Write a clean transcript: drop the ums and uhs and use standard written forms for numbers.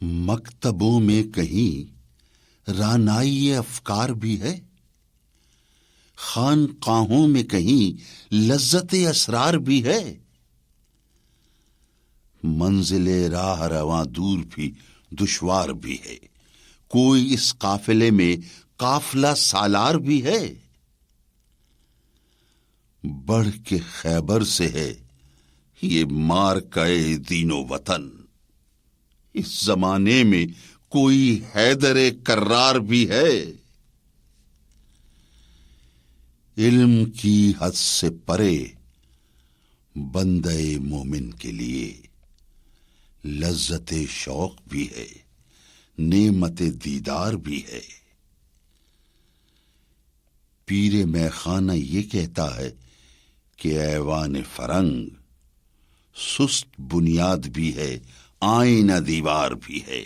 مکتبوں میں کہیں رانائی افکار بھی ہے، خانقاہوں میں کہیں لذت اسرار بھی ہے، منزل راہ رواں دور بھی دشوار بھی ہے، کوئی اس قافلے میں قافلہ سالار بھی ہے، بڑھ کے خیبر سے ہے یہ مارکے دین و وطن، اس زمانے میں کوئی حیدر کرار بھی ہے، علم کی حد سے پرے بندے مومن کے لیے لذت شوق بھی ہے، نعمت دیدار بھی ہے، پیر میخانہ یہ کہتا ہے کہ ایوان فرنگ سست بنیاد بھی ہے، آئینہ دیوار بھی ہے۔